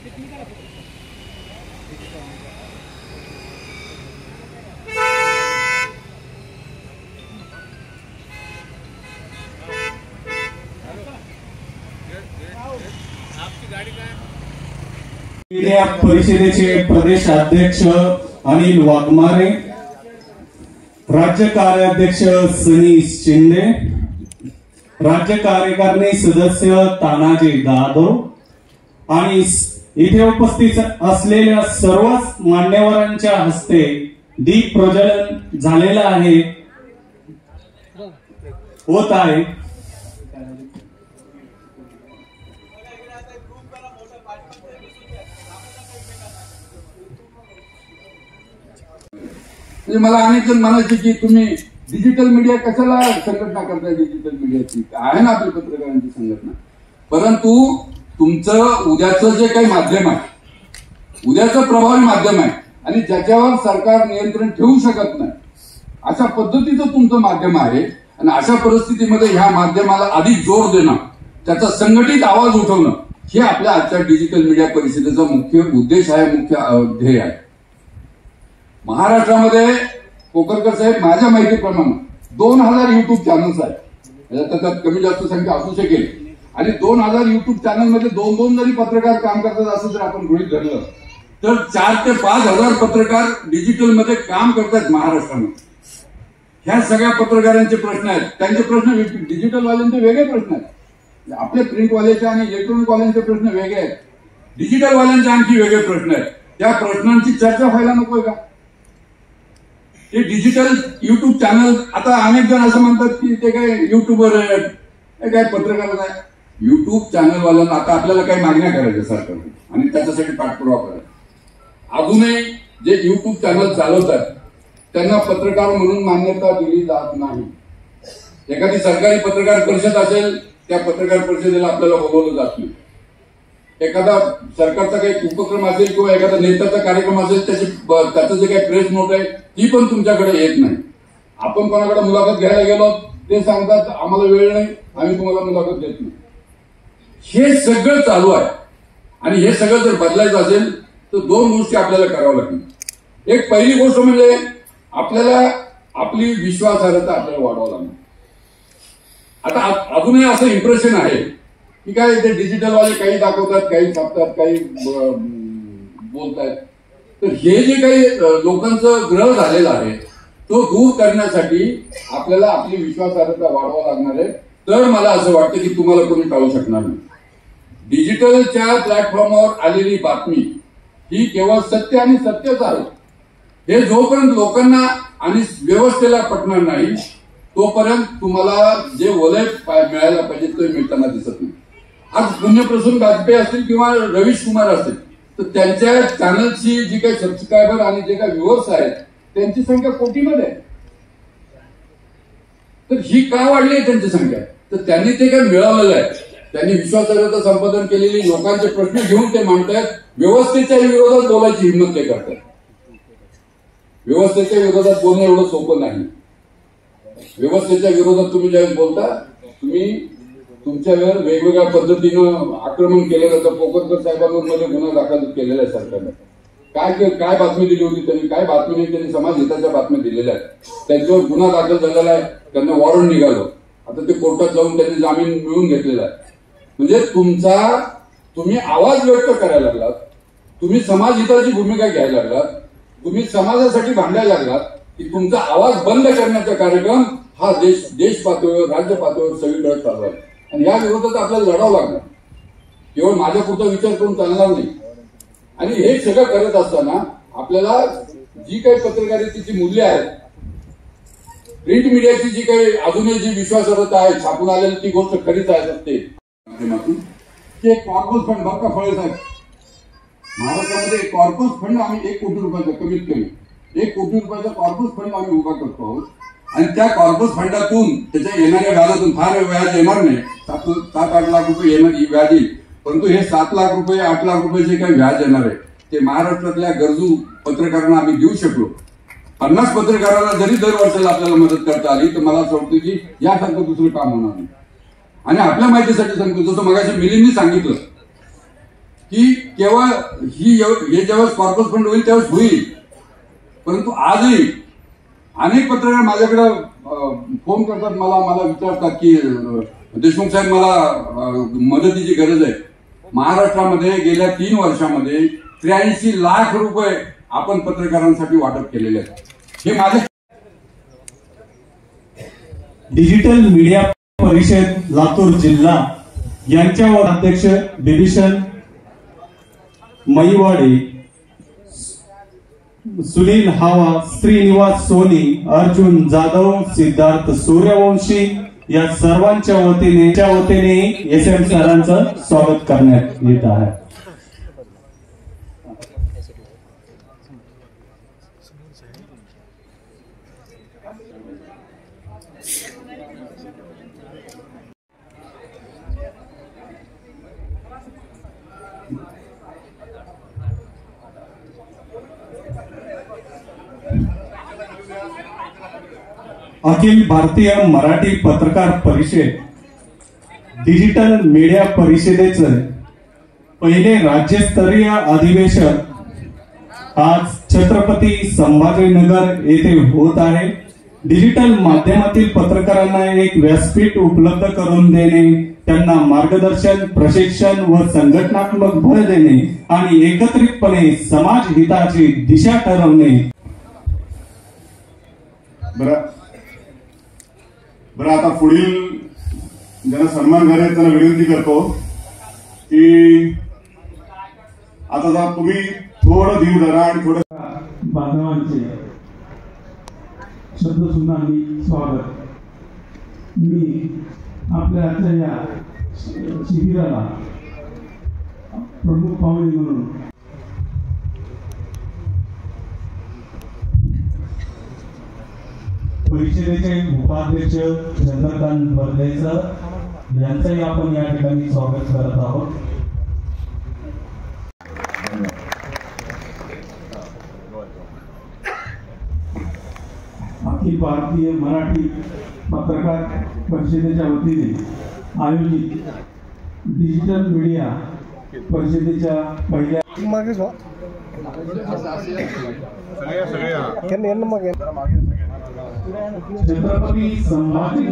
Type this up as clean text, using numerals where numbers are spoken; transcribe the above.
Media परिषदेचे प्रदेश अध्यक्ष अनिल वाघमारे, राज्य कार्याध्यक्ष सनीश शिंदे, राज्य कार्यकारिणी सदस्य तानाजी जाधव आणि इथे उपस्थित असलेल्या सर्वच मान्यवरांच्या हस्ते दीप प्रज्वलन झालेलं आहे होत आहे। मला अनेक जण म्हणायचे की तुम्ही डिजिटल मीडिया कशाला संघटना करताय, डिजिटल मीडियाची आहे ना आपली पत्रकारांची संघटना, परंतु तुमचं उद्याचं जे काही माध्यम आहे, उद्याचं प्रभावी माध्यम आहे आणि ज्याच्यावर सरकार नियंत्रण ठेवू शकत नाही अशा पद्धतीचं तुमचं माध्यम आहे आणि अशा परिस्थितीमध्ये ह्या माध्यमाला अधिक जोर देणं, त्याचा संघटित आवाज उठवणं हे आपल्या आजच्या डिजिटल मीडिया परिषदेचा मुख्य उद्देश आहे, मुख्य ध्येय आहे। महाराष्ट्रामध्ये कोकरकर साहेब माझ्या माहितीप्रमाणे 2000 युट्यूब चॅनल्स आहेत, त्याच्यात कमी जास्त संख्या असू शकेल आणि 2000 युट्यूब चॅनलमध्ये 2-2 जरी पत्रकार काम करतात असं जर आपण गृहीत धरलं तर 4 ते 5 हजार पत्रकार डिजिटलमध्ये काम करतात महाराष्ट्रामध्ये। ह्या सगळ्या पत्रकारांचे प्रश्न आहेत, त्यांचे प्रश्न डिजिटल वाल्यांचे वेगळे प्रश्न आहेत, आपले प्रिंटवाल्याचे आणि इलेक्ट्रॉनिक वाल्यांचे प्रश्न वेगळे आहेत, डिजिटल वाल्यांचे आणखी वेगळे प्रश्न आहेत। त्या प्रश्नांची चर्चा व्हायला नकोय का? हे डिजिटल युट्यूब चॅनल, आता अनेक जण असं म्हणतात की ते काय युट्यूबर आहेत, हे काय पत्रकार आहे। युट्यूब चॅनलवाल्यांना आता आपल्याला काही मागण्या करायच्या सरकारने आणि त्याच्यासाठी पाठपुरावा करायचा। अजूनही जे युट्यूब चॅनल चालवतात त्यांना पत्रकार म्हणून मान्यता दिली जात नाही। एखादी सरकारी पत्रकार परिषद असेल, त्या पत्रकार परिषदेला आपल्याला बोलवलं जात नाही। एखादा सरकारचा काही उपक्रम असेल किंवा एखादा नेत्याचा कार्यक्रम असेल, त्याचं जे काही प्रेस नोट आहे ती पण तुमच्याकडे येत नाही। आपण कोणाकडे मुलाखत घ्यायला गेलो ते सांगतात आम्हाला वेळ नाही, आम्ही तुम्हाला मुलाखत देत नाही। हे सगळं चालू आहे आणि हे सगळं जर बदलायचं असेल तर 2 गोष्टी आपल्याला कराव्या लागतील। एक पहिली गोष्ट म्हणजे आपल्याला आपली विश्वासार्हता आपल्याला वाढवावी लागणार। आता अजूनही असं इम्प्रेशन आहे की काय ते डिजिटल वाले काही दाखवतात, काही छापतात, काही बोलतात, तर हे जे काही लोकांचं ग्रह झालेला आहे तो दूर करण्यासाठी आपल्याला आपली विश्वासार्हता वाढवावी लागणार आहे। तर मला असं वाटतं की तुम्हाला कोणी टाळू शकणार नाही। डिजिटलच्या प्लॅटफॉर्मवर आलेली बातमी ही केवळ सत्य आणि सत्यच आहे। हे जोपर्यंत लोकांना आणि व्यवस्थेला पटणार नाही तोपर्यंत तुम्हाला जे वलय मिळायला पाहिजे ते मिळताना दिसत नाही। आज पुण्यप्रसून वाजपेयी असतील किंवा रवीश कुमार असतील तर त्यांच्या चॅनलची जी काही सबस्क्रायबर आणि जे काही व्ह्युअर्स आहेत त्यांची संख्या कोटीमध्ये आहे। तर ही का वाढली आहे त्यांची संख्या? तर त्यांनी ते काय मिळवलेलं आहे, त्यांनी विश्वासार्हता संपादन केलेली लोकांचे प्रश्न घेऊन ते मांडतायत। व्यवस्थेच्या विरोधात बोलायची हिंमत ते करतात। व्यवस्थेच्या विरोधात बोलणं एवढं सोपं नाही। व्यवस्थेच्या विरोधात तुम्ही ज्यावेळेस बोलता तुम्ही तुमच्यावर वेगवेगळ्या पद्धतीनं आक्रमण केलं जातं। कोकरकर साहेबांवर मध्ये गुन्हा दाखल केलेला आहे सरकारने। काय बातमी दिली होती त्यांनी, काय बातमी नाही, त्यांनी समाज हिताच्या बातम्या दिलेल्या आहेत। त्यांच्यावर गुन्हा दाखल झालेला आहे, त्यांना वॉरंट निघालं, आता ते कोर्टात जाऊन त्यांनी जामीन मिळवून घेतलेला आहे। म्हणजे तुम्ही आवाज व्यक्त करायला लागलात, तुम्ही समाज हिताची भूमिका घ्यायला लागलात, तुम्ही समाजासाठी भांडायला लागलात की तुमचा आवाज बंद करण्याचा कार्यक्रम हा देश पातळीवर, राज्य पातळीवर सगळीकडे चालू आहे आणि या विरोधात आपल्याला लढावं लागणार। केवळ माझ्यापुरता विचार करून चालणार नाही। आणि हे सगळं करत असताना आपल्याला जी काही पत्रकारितेची मूल्य आहेत, प्रिंट मीडियाची जी काही अजूनही जी विश्वासार्हता आहे, छापून आलेली ती गोष्ट खरीच आहे सत्य एक कॉर्पस फंड बघा फळे साहेब, महाराष्ट्रामध्ये एक कॉर्पस फंड आम्ही 1 कोटी रुपयाचा, कमीत कमी 1 कोटी रुपयाचा कॉर्पस फंड आम्ही उभा करतो आहोत आणि त्या कॉर्पस फंडातून त्याच्या येणाऱ्या व्याजातून फार व्याज येणार नाही, 7-8 लाख रुपये येणार ही व्याज येईल, परंतु हे 7 लाख रुपये 8 लाख रुपये जे काही व्याज येणार आहे ते महाराष्ट्रातल्या गरजू पत्रकारांना आम्ही देऊ शकलो। 50 पत्रकारांना जरी दर वर्षाला आपल्याला मदत करता आली तर मला असं वाटतं की यासारखं दुसरं काम होणार नाही। आणि आपल्या माहितीसाठी सांगतो, जसं मगाशी मिलिंदनी सांगितलं की केवळ हे जेव्हा कॉर्पस फंड होईल तेव्हाच होईल, परंतु आजही अनेक पत्रकार माझ्याकडे फोन करतात, मला विचारतात की देशमुख साहेब मला मदतीची गरज आहे. महाराष्ट्रामध्ये गेल्या 3 वर्षामध्ये 83 लाख रुपये आपण पत्रकारांसाठी वाटप केलेले आहेत. हे माझे डिजिटल मीडिया परिषद लातूर जिल्हा यांच्या अध्यक्ष डिव्हिजन मईवाडे, सुनील हावा, श्रीनिवास सोनी, अर्जुन जाधव, सिद्धार्थ सूर्यवंशी या सर्वांच्या वतीने SM सरांचं स्वागत करण्यात येत आहे. अखिल भारतीय मराठी पत्रकार परिषद डिजिटल मीडिया परिषदेचे पहिले राज्यस्तरीय अधिवेशन आज छत्रपती संभाजीनगर येथे होत आहे. डिजिटल माध्यमातील पत्रकारांना एक व्यासपीठ उपलब्ध करून देणे, त्यांना मार्गदर्शन, प्रशिक्षण व संघटनात्मक बळ देणे आणि एकत्रितपणे समाज हिताची दिशा ठरवणे. बरं आता पुढील ज्यांना सन्मान करायचा त्यांना विनंती करतो की आता जर तुम्ही थोडं धीर धरा आणि थोडं बांधवांचे शब्द सुद्धा मी स्वागत. मी आपल्या आजच्या या शिबिराला प्रमुख पाहुणे म्हणून परिषदेचे उपाध्यक्ष चंद्रकांत बर्देसर यांचंही आपण या ठिकाणी स्वागत करत आहोत. अखिल भारतीय मराठी पत्रकार परिषदेच्या वतीने आयोजित डिजिटल मीडिया परिषदेच्या पहिल्या छत्रपती संभाजी